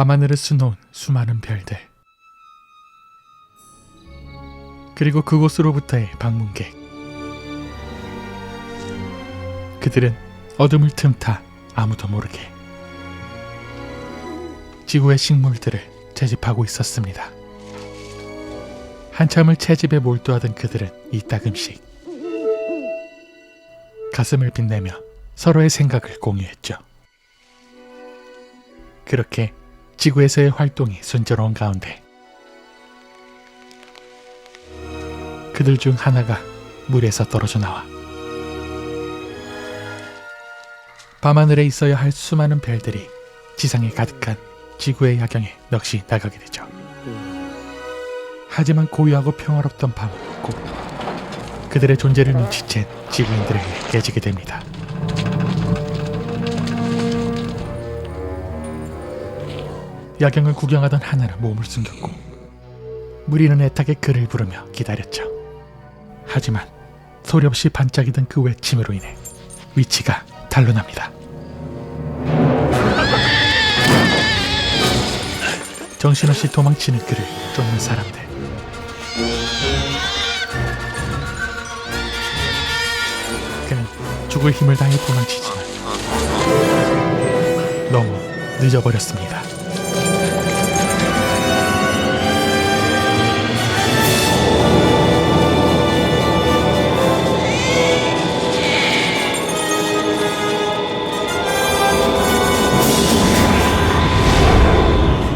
밤하늘을 수놓은 수많은 별들, 그리고 그곳으로부터의 방문객. 그들은 어둠을 틈타 아무도 모르게 지구의 식물들을 채집하고 있었습니다. 한참을 채집에 몰두하던 그들은 이따금씩 가슴을 빛내며 서로의 생각을 공유했죠. 그렇게 지구에서의 활동이 순조로운 가운데 그들 중 하나가 물에서 떨어져 나와 밤하늘에 있어야 할 수많은 별들이 지상에 가득한 지구의 야경에 넋이 나가게 되죠. 하지만 고요하고 평화롭던 밤은 곧 그들의 존재를 눈치챈 지구인들에게 깨지게 됩니다. 야경을 구경하던 하나는 몸을 숨겼고 무리는 애타게 그를 부르며 기다렸죠. 하지만 소리 없이 반짝이던 그 외침으로 인해 위치가 탄로납니다. 정신없이 도망치는 그를 쫓는 사람들. 그는 죽을 힘을 다해 도망치지만 너무 늦어버렸습니다.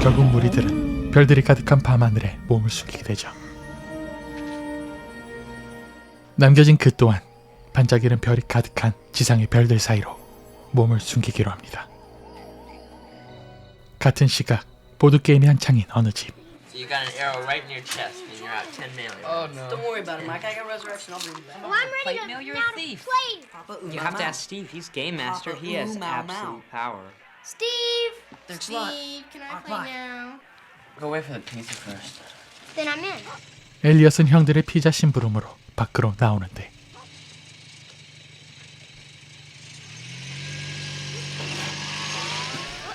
결국 무리들은 별들이 가득한 밤하늘에 몸을 숨기게 되죠. 남겨진 그 또한 반짝이는 별이 가득한 지상의 별들 사이로 몸을 숨기기로 합니다. 같은 시각 보드게임이 한창인 어느 집. So you got an arrow right in your chest and you're out 10 million. Oh no. Don't worry about it, Mike. I got resurrection. I'll bring you back. Well, I'm ready Plate to mail, you're now a thief. play. Papa, You have to ask Steve. He's game master. He has absolute power. Steve! Thanks a lot. Steve, can I Bye. play now? Go wait for the pizza first. Then I'm in. 엘리엇은 형들의 피자 심부름으로 밖으로 나오는데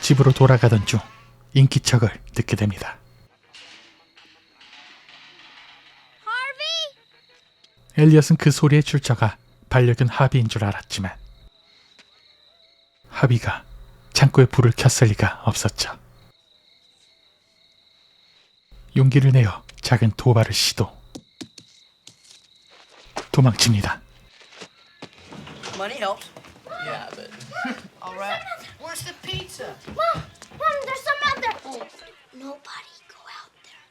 집으로 돌아가던 중 인기척을 듣게 됩니다. 엘리엇은 그 소리에 출처가 반려견 하비인 줄 알았지만 하비가 창고에 불을 켰을 리가 없었죠. 용기를 내어 작은 도발을 시도. 도망칩니다. Money helps. Yeah, but All right. Where's the pizza? Mom! Mom, there's some out there! Oh, nobody go out there.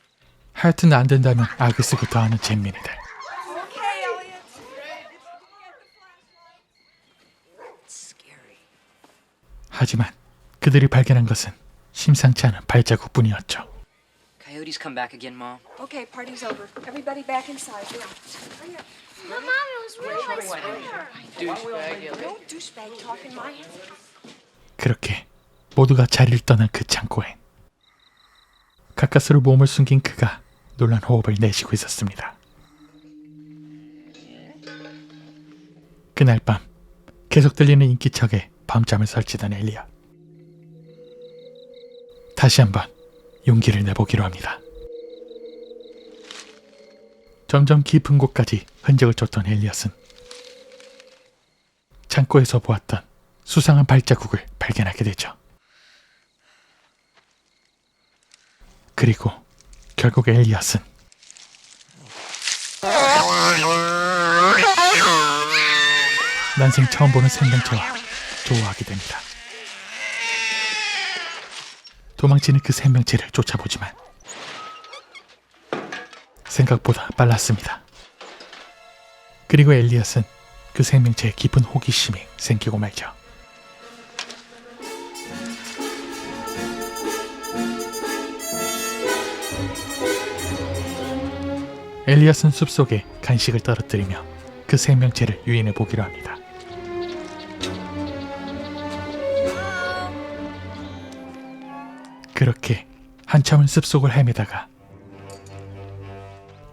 하여튼 안 된다면 악을 쓰고 더하는 잼민이들. Okay, Elliot. It's scary. 하지만 그들이 발견한 것은 심상치 않은 발자국뿐이었죠. Coyotes come back again, Mom. Okay, party's over. Everybody back inside. Hurry up. But Mom, it was real, I swear. Douchebag. No douchebag talk in my house. 그렇게 모두가 자리를 떠난 그 창고엔 가까스로 몸을 숨긴 그가 놀란 호흡을 내쉬고 있었습니다. 그날 밤 계속 들리는 인기척에 밤잠을 설치던 엘리엇. 다시 한번 용기를 내보기로 합니다. 점점 깊은 곳까지 흔적을 쫓던 엘리엇은 창고에서 보았던 수상한 발자국을 발견하게 되죠. 그리고 결국 엘리엇은 난생 처음 보는 생명체와 조우하게 됩니다. 도망치는 그 생명체를 쫓아보지만 생각보다 빨랐습니다. 그리고 엘리엇은 그 생명체에 깊은 호기심이 생기고 말죠. 엘리엇은 숲속에 간식을 떨어뜨리며 그 생명체를 유인해 보기로 합니다. 그렇게 한참을 숲속을 헤매다가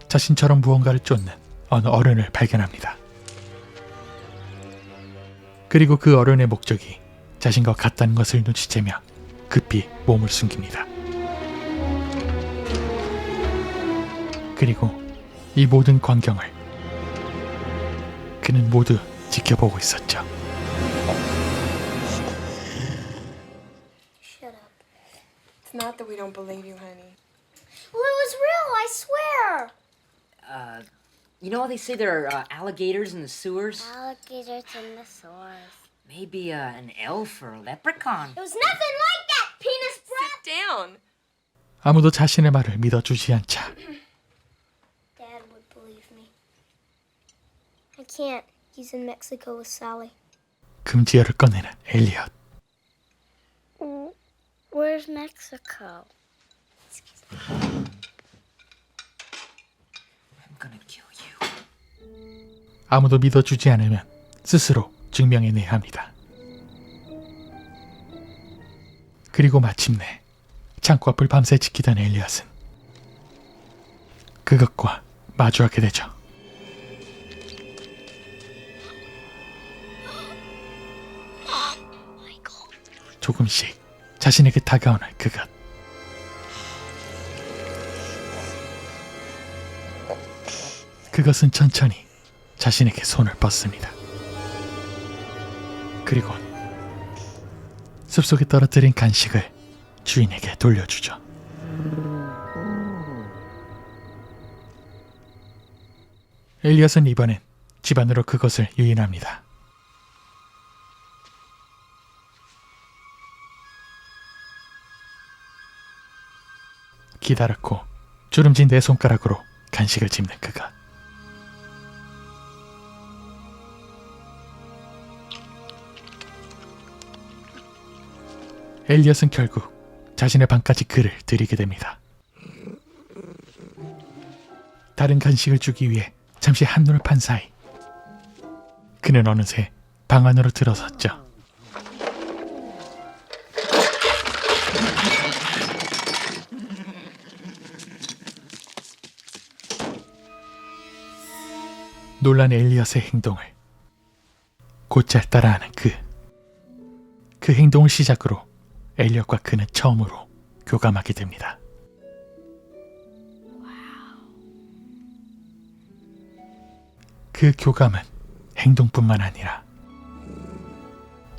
자신처럼 무언가를 쫓는 어느 어른을 발견합니다. 그리고 그 어른의 목적이 자신과 같다는 것을 눈치채며 급히 몸을 숨깁니다. 그리고 이 모든 광경을 그는 모두 지켜보고 있었죠. Shut up. It's not that we don't believe you, honey. Well, it was real, I swear. You know how they say there are alligators in the sewers? Alligators in the sewers. Maybe an elf or a leprechaun. It was nothing like that, penis brat. Down. 아무도 자신의 말을 믿어주지 않자 Dad would believe me. I can't. He's in Mexico with Sally. 금지어를 꺼내는 엘리엇. Where's Mexico? I'm gonna kill you. 아무도 믿어주지 않으면 스스로 증명해내야 합니다. 그리고 마침내 창고 앞을 밤새 지키던 엘리엇은 그것과 마주하게 되죠. 조금씩 자신에게 다가오는 그것. 그것은 천천히 자신에게 손을 뻗습니다. 그리고 숲속에 떨어뜨린 간식을 주인에게 돌려주죠. 엘리엇은 이번엔 집 안으로 그것을 유인합니다. 기다랗고 주름진 내 손가락으로 간식을 집는 그것. 엘리엇은 결국 자신의 방까지 그를 들이게 됩니다. 다른 간식을 주기 위해 잠시 한눈을 판 사이 그는 어느새 방 안으로 들어섰죠. 놀란 엘리엇의 행동을 곧잘 따라하는 그 행동을 시작으로 엘리엇과 그는 처음으로 교감하게 됩니다. 그 교감은 행동뿐만 아니라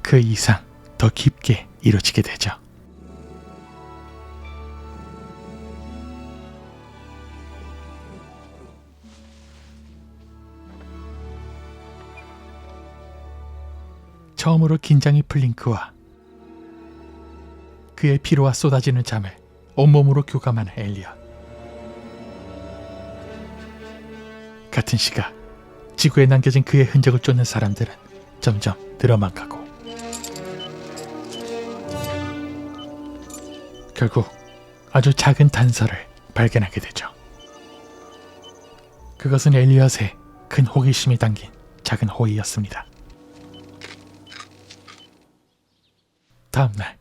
그 이상 더 깊게 이루어지게 되죠. 처음으로 긴장이 풀린 그와 그의 피로와 쏟아지는 잠을 온몸으로 교감하는 엘리엇. 같은 시각 지구에 남겨진 그의 흔적을 쫓는 사람들은 점점 늘어만 가고 결국 아주 작은 단서를 발견하게 되죠. 그것은 엘리엇의 큰 호기심이 담긴 작은 호의였습니다. 다음날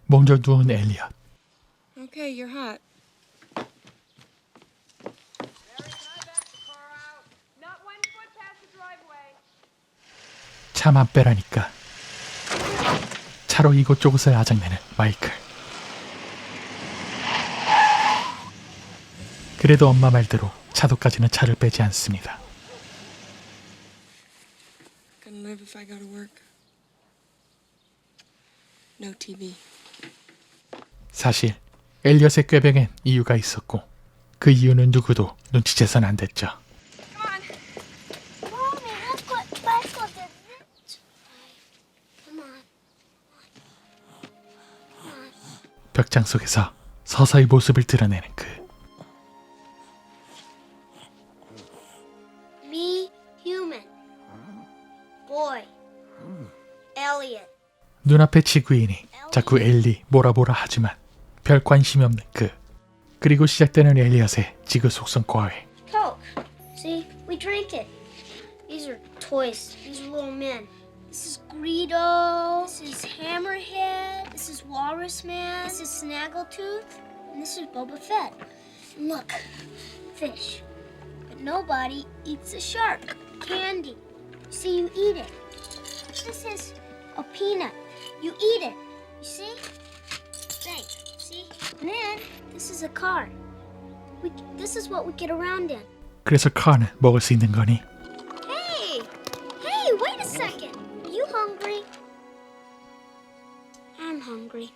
몸져 누운 엘리엇. Okay, you're hot. Not 1 foot past the driveway. 차 맘 빼라니까 차로 이곳저곳을 아작내는 마이클. 그래도 엄마 말대로 차도까지는 차를 빼지 않습니다. Gonna live if I go to work. No TV. 사실 엘리엇의 꾀병엔 이유가 있었고 그 이유는 누구도 눈치채선 안 됐죠. Mommy, look what Michael did. Come on. 벽장 속에서 서서히 모습을 드러내는 그. Me, human. Boy. Elliot. 눈앞의 지구인이 자꾸 엘리 뭐라 하지만 별 관심이 없는 그. 그리고 시작되는 엘리엇의 지구 속성 과외. Coke. See, we drink it. These are toys. These are little men. This is Greedo. This is Hammerhead. This is Walrus Man. This is Snaggletooth. And this is Boba Fett. And look, fish. But nobody eats a shark. Candy. See, you eat it. This is a peanut. You eat it. You see? Thanks. See? And then this is a car. This is what we get around in. 그래서 카는 먹을 수 있는 거니? Hey! Hey, wait a second. Are you hungry? I'm hungry.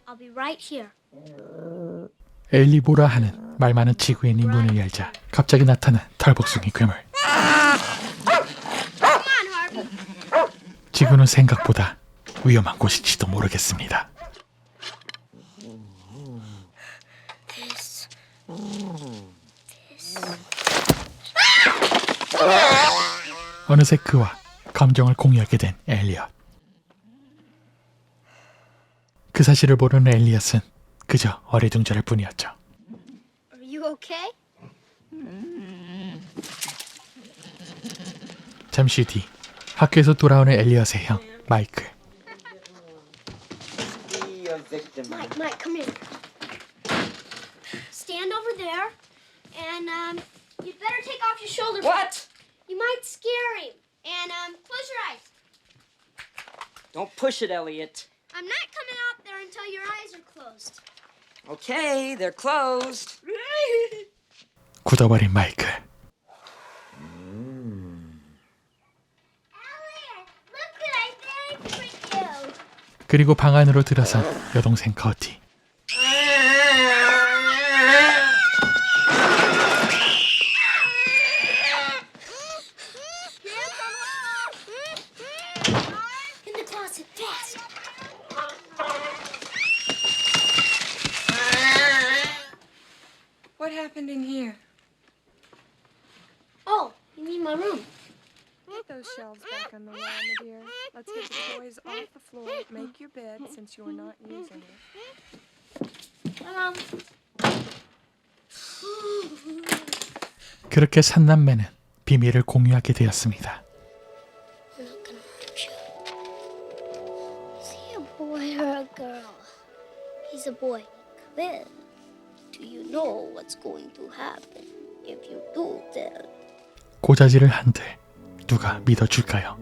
I'll be right here. 엘리보라 하는 말 많은 지구인이 문을 열자 갑자기 나타난 털복숭이 괴물. Come on, Harvey. 지구는 생각보다 위험한 곳일지도 모르겠습니다. This. 어느새 그와 감정을 공유하게 된 엘리엇. 그 사실을 모르는 엘리엇은 그저 어리둥절할 뿐이었죠. Are you okay? 잠시 뒤 학교에서 돌아오는 엘리엇의 형 마이클. Mike, come here. Stand over there, and you'd better take off your shoulder. What? You might scare him. And close your eyes. Don't push it, Elliot. I'm not coming out there until your eyes are closed. Okay, they're closed. 굳어버린 마이클. Elliot, look what I did for you. 그리고 방 안으로 들어선 여동생 거티. In the closet, fast. What happened in here? Oh, you mean my room? Put those shelves back on the wall, my dear. Let's get the toys off the floor. Make your bed since you're not using it. 그렇게 삼남매는 비밀을 공유하게 되었습니다. I'm not gonna hurt you. Is he a boy or a girl? He's a boy. Well, do you know what's going to happen? If you do, then 고자질을 한들 누가 믿어줄까요?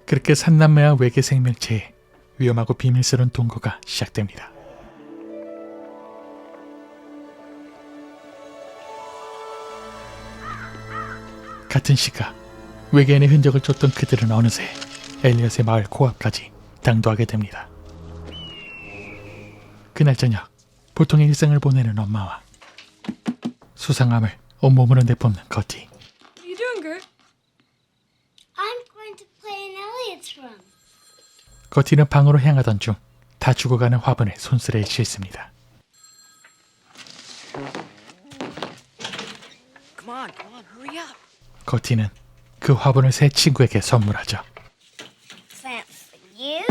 그렇게 삼남매와 외계 생명체의 위험하고 비밀스러운 동거가 시작됩니다. 같은 시각 외계인의 흔적을 쫓던 그들은 어느새 엘리엇의 마을 코앞까지 당도하게 됩니다. 그날 저녁 보통의 일상을 보내는 엄마와 수상함을 온몸으로 내뿜는 거티. You doing good? I'm going to play in Elliot's room. 거티는 방으로 향하던 중 다 죽어가는 화분을 손수레에 싣습니다. Come on, hurry up. 거티는 그 화분을 새 친구에게 선물하죠. That's for you.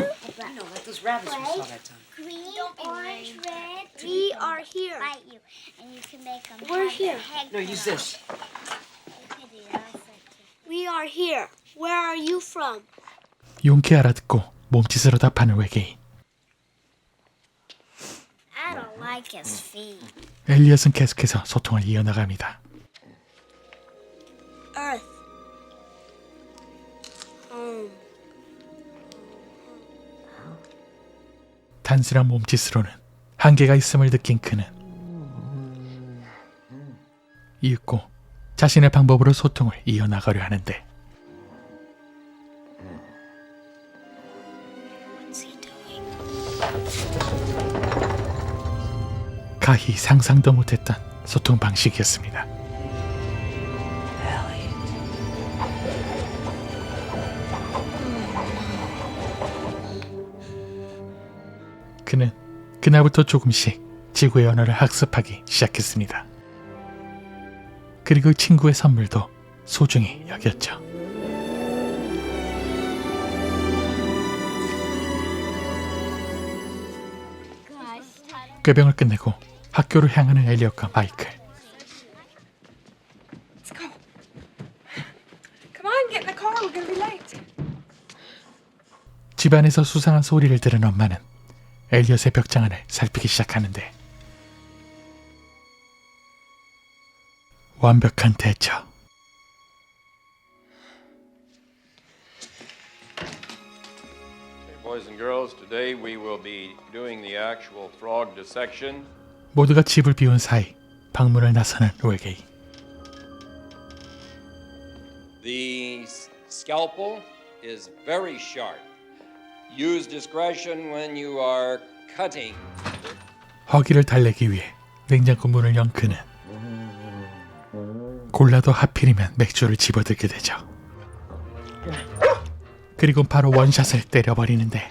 No, like those rabbits we saw that time. Green, orange, red. We are here. Bite you, and you can make them. We're here. No, use this. We are here. Where are you from? 용케 알아듣고 몸짓으로 답하는 외계인. I don't like his feet. 엘리엇은 계속해서 소통을 이어나갑니다. Earth. Home. 단순한 몸짓으로는 한계가 있음을 느낀 그는 이윽고 자신의 방법으로 소통을 이어나가려 하는데 What's he doing? 가히 상상도 못했던 소통 방식이었습니다. 그는 그날부터 조금씩 지구의 언어를 학습하기 시작했습니다. 그리고 친구의 선물도 소중히 여겼죠. 꾀병을 끝내고 학교를 향하는 엘리엇과 마이클. Let's go. Come on, get in the car. We're gonna be late. 집안에서 수상한 소리를 들은 엄마는 엘리엇의 벽장안을 살피기 시작하는데 완벽한 대처. Boys and girls, today we will be doing the actual frog dissection. 모두가 집을 비운 사이 방문을 나서는 외계인. The scalpel is very sharp. Use discretion when you are cutting. 허기를 달래기 위해 냉장고 문을 연 그는 골라도 하필이면 맥주를 집어들게 되죠. 그리고 바로 원샷을 때려버리는데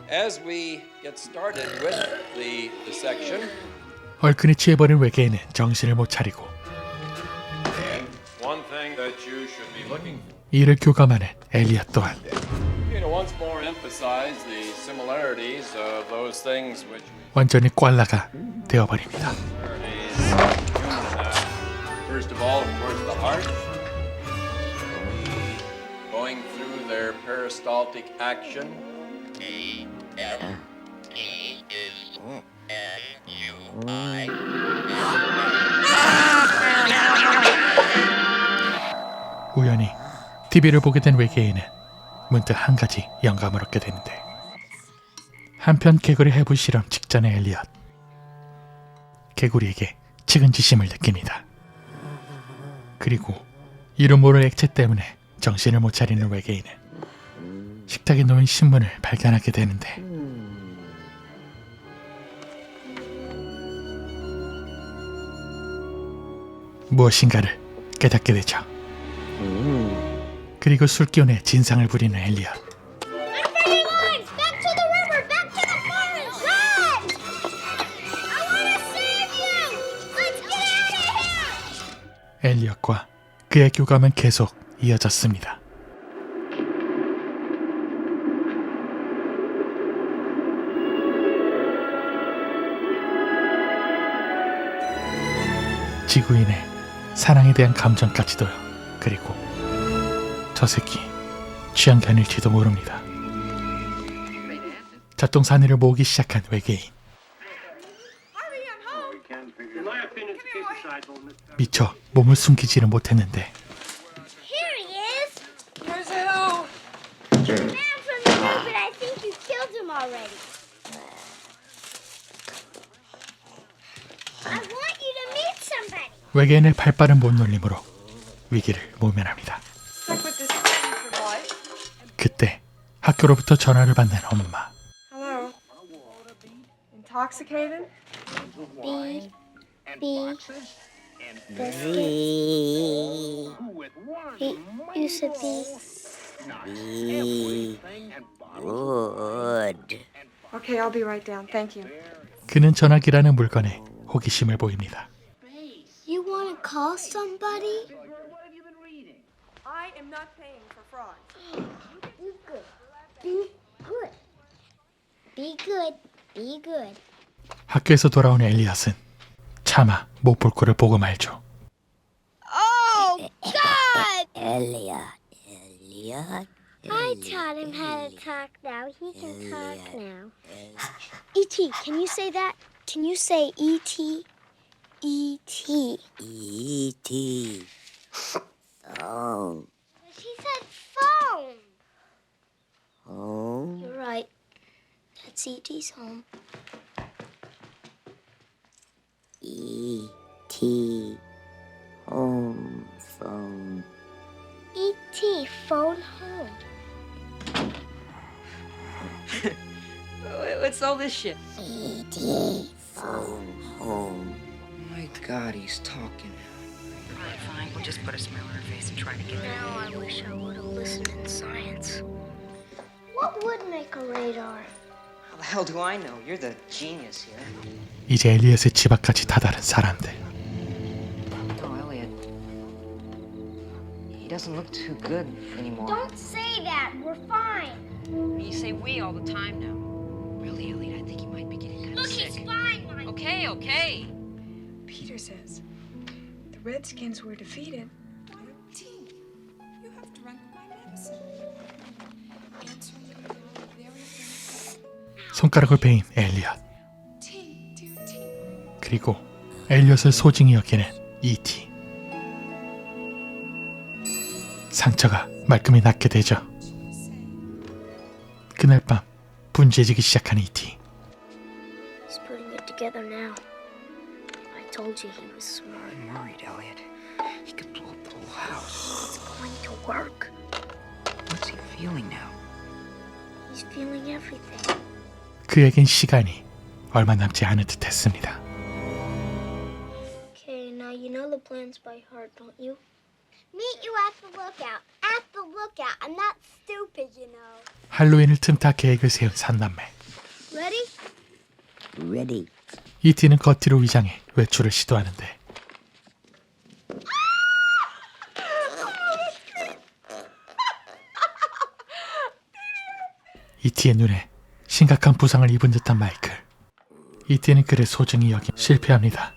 As we get started with the dissection, 얼큰이 취해버린 외계인은 정신을 못 차리고 one thing that you should be looking for. 이를 교감하는 엘리엇 또한 Once more emphasize the similarities of those things which 완전히 꽐라가 되어버립니다. first of all, of course, the heart. Going through their peristaltic action. 우연히 TV를 보게 된 외계인은 문득 한 가지 영감을 얻게 되는데 한편 개구리 해부 실험 직전의 엘리엇 개구리에게 측은지심을 느낍니다. 그리고 이름 모를 액체 때문에 정신을 못 차리는 외계인은 식탁에 놓인 신문을 발견하게 되는데 무엇인가를 깨닫게 되죠. 그리고 술기운에 진상을 부리는 엘리엇. Unfriendly lines! Back to the river! Back to the forest! Run! I want to save you! Let's get out of here! 엘리엇과 그의 교감은 계속 이어졌습니다. 지구인의 사랑에 대한 감정까지도요. 그리고 저 새끼 취향견일지도 모릅니다. 잣동사니를 모으기 시작한 외계인. 미처 몸을 숨기지를 못했는데 Here he is! Where's who? Found from the road, but I think you killed him already. I want you to meet somebody. 외계인의 발빠른 몸놀림으로 위기를 모면합니다. Stuck with this thing for life. 그때 학교로부터 전화를 받는 엄마. Hello. Intoxicated? B. Biscuit. You said B. Okay, I'll be right down. Thank you. 그는 전화기라는 물건에 호기심을 보입니다. You want to call somebody? I am not paying for fraud. Be good. Be good. Be good. Be good. 학교에서 돌아온 엘리엇은 차마 못 볼 거를 보고 말죠. Oh, God! Elliot. I taught him how to talk now. He can talk now. E.T., can you say that? Can you say E.T.? E.T. E.T. Phone. She said phone. Home. You're right. That's E.T.'s home. E.T. Home. Phone. E.T. phone home. What's all this shit? E.T. Phone. Home. Oh my god, he's talking. Alright, fine. We'll just put a smile on her face and try to get there. Now I wish I would have listened in science. What would make a radar? How the hell do I know? You're the genius here. 이제 엘리엇의 집 앞까지 다다른 사람들. Oh, Elliot. He doesn't look too good anymore. Don't say that. We're fine. You say we all the time now. Really, Elliot, I think he might be getting kind of Look, sick. he's fine, Mike. Okay, okay. Peter says the Redskins were defeated. T, you have drunk my medicine. Answering your very 손가락을 베인 엘리엇. T, dear T. 그리고 엘리엇을 소중히 여기는 E.T. 상처가 말끔히 낫게 되죠. 그날 밤 분주해지기 시작한 E.T. He's putting it together now. told you he was smart. I'm worried, Elliot. He could blow up the whole house. It's going to work. What's he feeling now? He's feeling everything. 그에겐 시간이 얼마 남지 않은 듯했습니다. Okay, now you know the plans by heart, don't you? Meet you at the lookout. At the lookout. I'm not stupid, you know. 할로윈을 틈타 계획을 세운 삼남매. Ready? Ready. 이티는 거티로 위장해 외출을 시도하는데 이티의 눈에 심각한 부상을 입은 듯한 마이클. 이티는 그를 소중히 여기 실패합니다.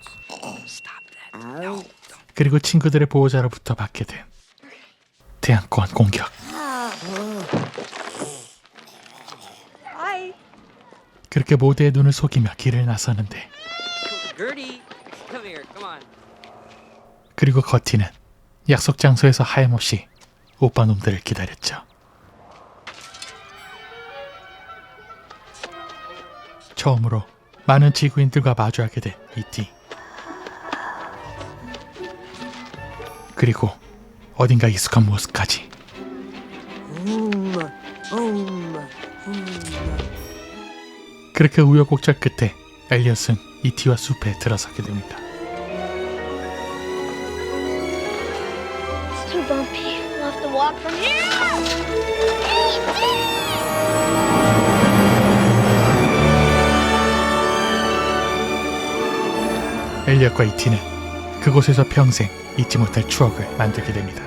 그리고 친구들의 보호자로부터 받게 된 태양권 공격. 그렇게 모두의 눈을 속이며 길을 나서는데 Gertie, come here. Come on. 그리고 거티는 약속 장소에서 하염없이 오빠 놈들을 기다렸죠. 처음으로 많은 지구인들과 마주하게 된 이티. 그리고 어딘가 익숙한 모습까지. 그렇게 우여곡절 끝에 엘리엇은 이티와 숲에 들어서게 됩니다. It's too bumpy. We'll have to walk from here. 엘리엇과 이티는 그곳에서 평생 잊지 못할 추억을 만들게 됩니다.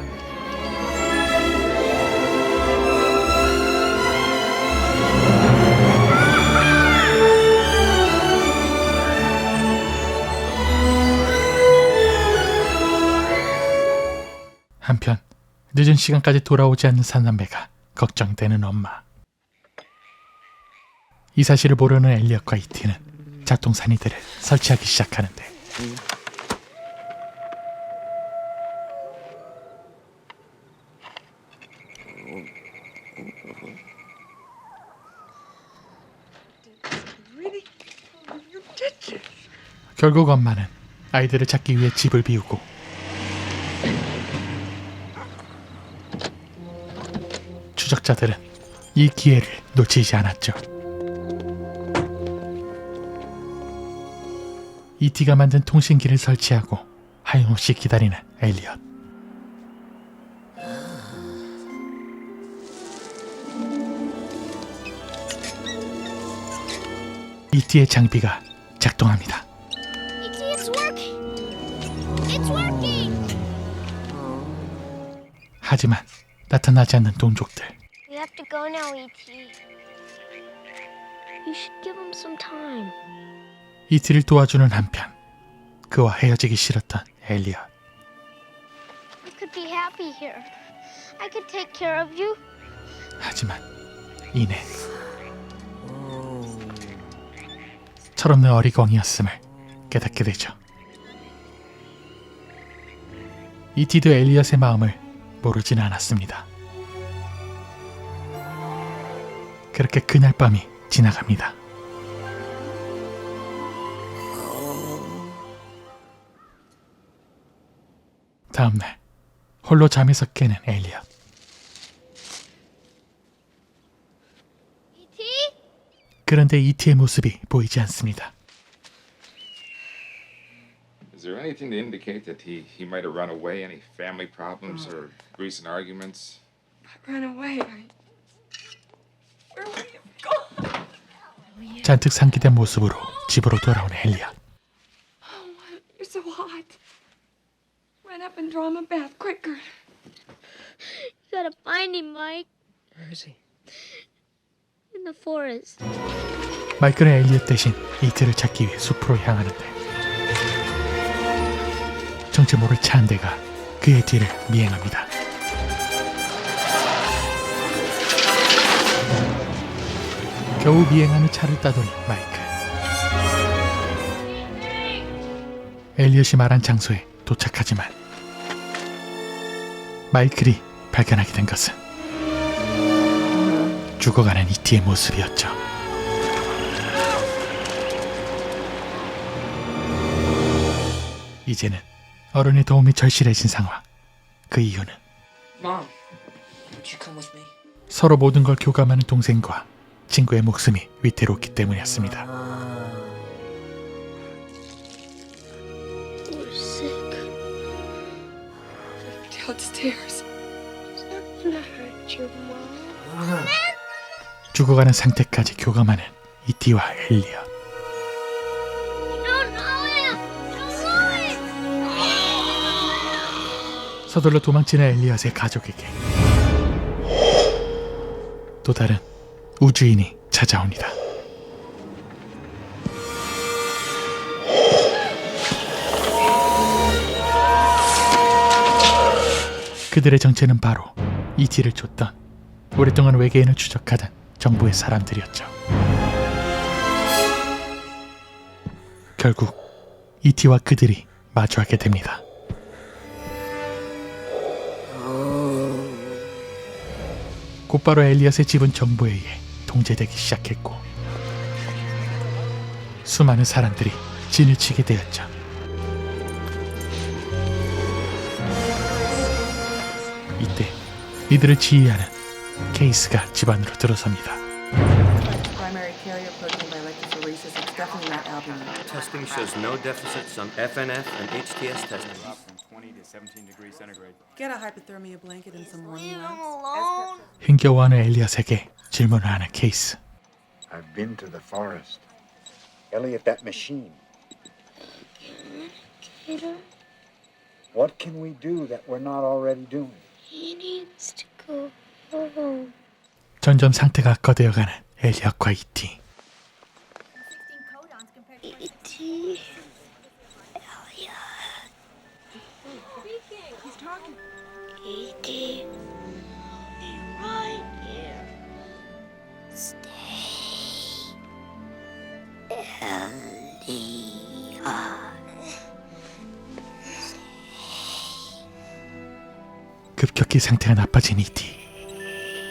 한편 늦은 시간까지 돌아오지 않는 삼남매가 걱정되는 엄마. 이 사실을 모르는 엘리엇과 이티는 작동산이들을 설치하기 시작하는데 Really? You did this. 결국 엄마는 아이들을 찾기 위해 집을 비우고 추적자들은 이 기회를 놓치지 않았죠. 이티가 만든 통신기를 설치하고 하염없이 기다리는 엘리엇. 이티의 장비가 작동합니다. E.T., it's working. It's working. 하지만 나타나지 않는 동족들. We have to go now, E.T. You should give him some time. 이티를 도와주는 한편 그와 헤어지기 싫었던 엘리엇. I could be happy here. I could take care of you. 하지만 이내 철없는 어리광이었음을 깨닫게 되죠. 이티도 엘리엇의 마음을 모르지는 않았습니다. 그렇게 그날 밤이 지나갑니다. 다음날 홀로 잠에서 깨는 엘리엇. E.T.? 그런데 이티의 모습이 보이지 않습니다. Is there anything to indicate that he might have run away? Any family problems or recent arguments? I ran away. Where were you gone? 잔뜩 상기된 모습으로 집으로 돌아온 엘리엇. Oh, you're so hot. Run up and draw him a bath, quicker. You gotta find him, Mike. Where is he? In the forest. 마이클은 엘리엇 대신 이티를 찾기 위해 숲으로 향하는데 정체 모를 차 한 대가 그의 뒤를 미행합니다. 겨우 미행하는 차를 따돌린 마이클. 엘리엇이 말한 장소에 도착하지만 마이클이 발견하게 된 것은 죽어가는 이티의 모습이었죠. 이제는 어른의 도움이 절실해진 상황. 그 이유는 Mom, won't you come with me? 서로 모든 걸 교감하는 동생과 친구의 목숨이 위태롭기 때문이었습니다. We're sick. Downstairs. It's not gonna hurt you, Mom. 죽어가는 상태까지 교감하는 이티와 엘리엇. You don't know him! You don't know him! 서둘러 도망치는 엘리엇의 가족에게 또 다른 우주인이 찾아옵니다. 그들의 정체는 바로 이티를 쫓던 오랫동안 외계인을 추적하던 정부의 사람들이었죠. 결국 이티와 그들이 마주하게 됩니다. 곧바로 엘리엇의 집은 정부에 의해 통제되기 시작했고 수많은 사람들이 진을 치게 되었죠. 이때 이들을 지휘하는 케이스가 집안으로 들어섭니다. Primary carrier protein by electrophoresis. It's definitely not albumin. Testing shows no deficits on FNF and HTS testing. Get a hypothermia blanket and some warming Leave him rags. alone. 힘겨워하는 엘리엇에게 질문을 하는 케이스. I've been to the forest. Elliot, that machine. Peter, What can we do that we're not already doing? he needs to go home. 점점 상태가 악화되어가는 엘리엇과 이티. E.T. E.T. Be right here. Stay. Elliot. 급격히 상태가 나빠진 이티.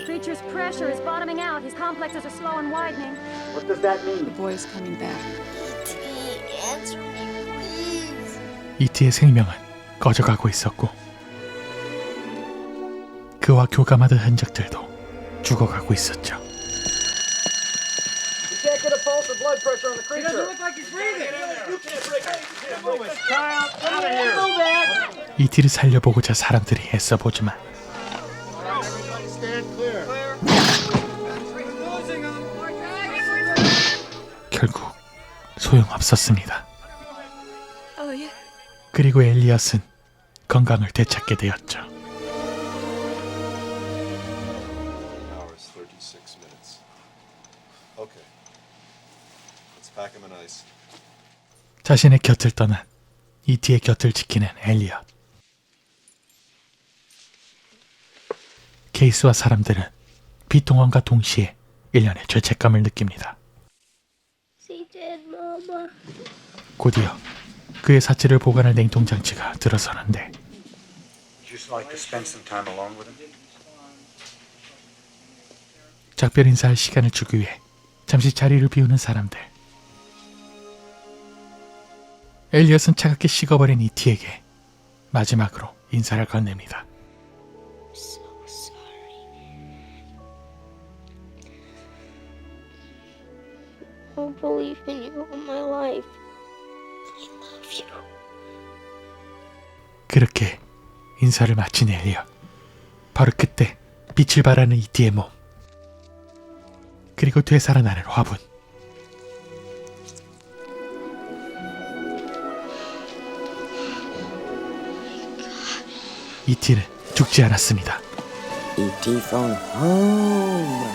Creature's pressure is bottoming out. His complexes are slow and widening. What does that mean? The boy's coming back. E.T. Answer me, please. 이티의 생명은 꺼져가고 있었고 그와 교감하던 흔적들도 죽어가고 있었죠. You can't get a pulse or blood pressure on the creature. He doesn't look like he's breathing. Child, out of here. 이티를 살려보고자 사람들이 애써보지만 결국 소용없었습니다. 그리고 엘리엇은 건강을 되찾게 되었죠. Hours 36 minutes. Okay. Let's pack him in ice. 자신의 곁을 떠난 이티의 곁을 지키는 엘리엇. 케이스와 사람들은 비통함과 동시에 일련의 죄책감을 느낍니다. He did, Mama. 곧이어 그의 사체를 보관할 냉동장치가 들어서는데 Would you like to spend some time alone with him? 작별 인사할 시간을 주기 위해 잠시 자리를 비우는 사람들. 엘리엇은 차갑게 식어버린 이티에게 마지막으로 인사를 건넵니다. So sorry. I'll believe in you all my life. I love you. 그렇게 인사를 마친 엘리엇. 바로 그때 빛을 발하는 이티의 몸. 그리고 되살아나는 화분. 이티는 죽지 않았습니다. E.T. phone home.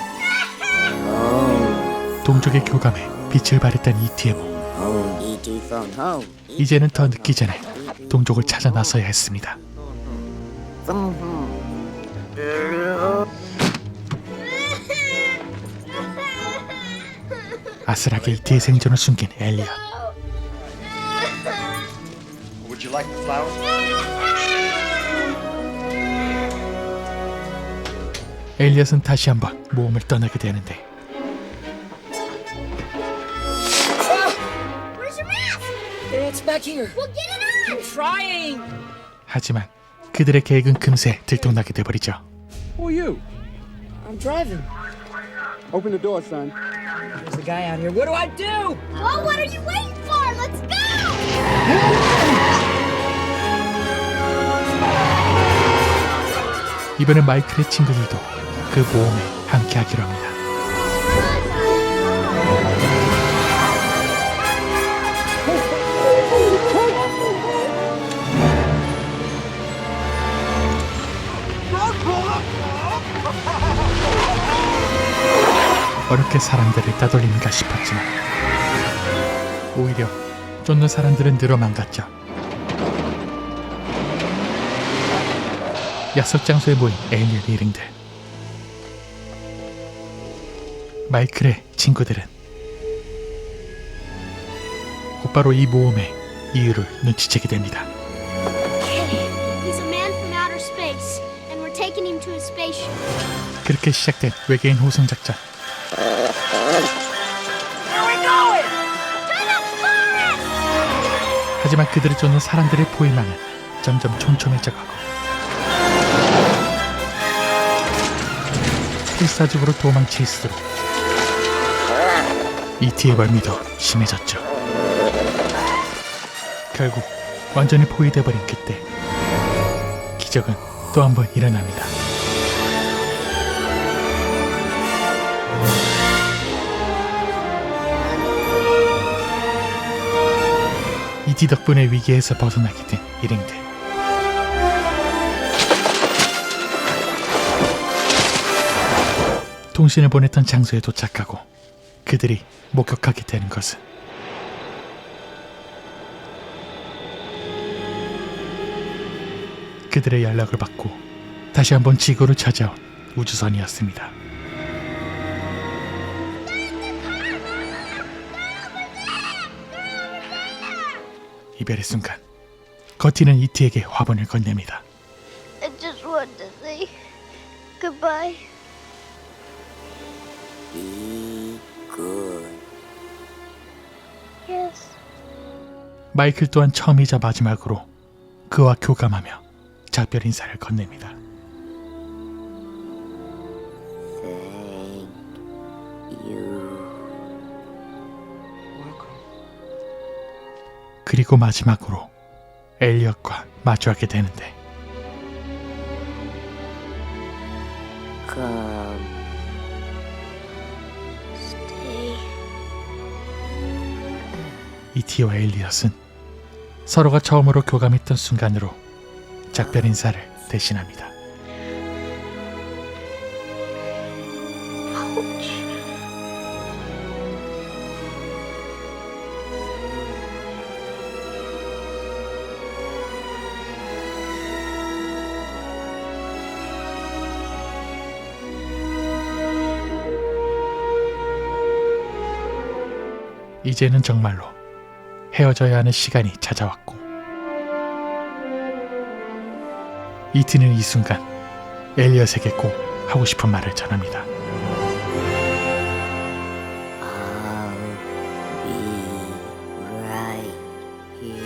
Home. 동족의 교감에 빛을 발했던 이티의 몸. Home. E.T. phone home. 이제는 더 늦기 전에 동족을 찾아 나서야 했습니다. Phone home. 아슬하게 이티의 생존을 숨긴 엘리엇. Would you like the flowers? 엘리엇은 다시 한번 모험을 떠나게 되는데 Where's your mask? It's back here. Well, get it on! I'm trying. 하지만 그들의 계획은 금세 들통나게 돼버리죠. Who are you? I'm driving. Open the door, son. There's a guy out here. What do I do? Well, what are you waiting for? Let's go! 이번엔 마이클의 친구들도 그 모험에 함께하기로 합니다. 어렵게 사람들을 따돌리는가 싶었지만 오히려 쫓는 사람들은 늘어만 갔죠. 약속 장소에 모인 에일리언 일행들. 마이클의 친구들은 곧바로 이 모험의 이유를 눈치채게 됩니다. He's a man from outer space, and we're taking him to a spaceship. 그렇게 시작된 외계인 호송 작전. 하지만 그들을 쫓는 사람들의 포위망은 점점 촘촘해져가고 필사적으로 도망칠수록 E.T.의 멀미도 심해졌죠. 결국 완전히 포위돼버린 그때 기적은 또 한 번 일어납니다. E.T. 덕분에 위기에서 벗어나게 된 일행들. 통신을 보냈던 장소에 도착하고 그들이 목격하게 되는 것은 그들의 연락을 받고 다시 한번 지구를 찾아온 우주선이었습니다. 이별의 순간 거티는 E.T.에게 화분을 건넵니다. I just wanted to say goodbye. Be good. Yes. 마이클 또한 처음이자 마지막으로 그와 교감하며 작별 인사를 건넵니다. Thank you. 그리고 마지막으로 엘리엇과 마주하게 되는데 Come. Stay. E.T.와 엘리엇은 서로가 처음으로 교감했던 순간으로 작별 인사를 대신합니다. 이제는 정말로 헤어져야 하는 시간이 찾아왔고 E.T.는 이 순간 엘리엇에게 꼭 하고 싶은 말을 전합니다. I'll be right here.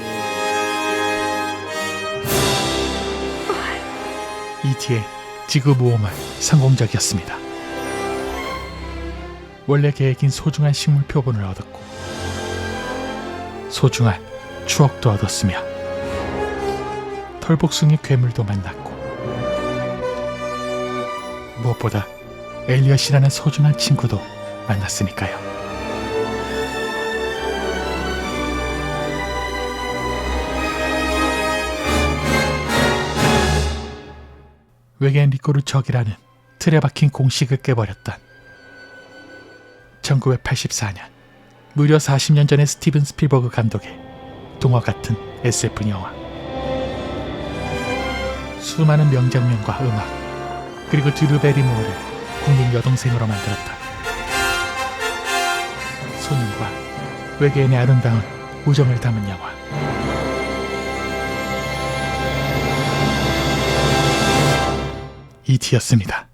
E.T.의 지구 모험은 성공적이었습니다. 원래 계획인 소중한 식물 표본을 얻었고 소중한 추억도 얻었으며 털복숭이 괴물도 만났고 무엇보다 엘리엇이라는 소중한 친구도 만났으니까요. 외계인 리코를 적이라는 틀에 박힌 공식을 깨버렸던 1984년 무려 40년 전의 스티븐 스필버그 감독의 동화 같은 SF 영화. 수많은 명장면과 음악 그리고 드루 베리모어를 국민 여동생으로 만들었다. 소년과 외계인의 아름다운 우정을 담은 영화. E.T.였습니다.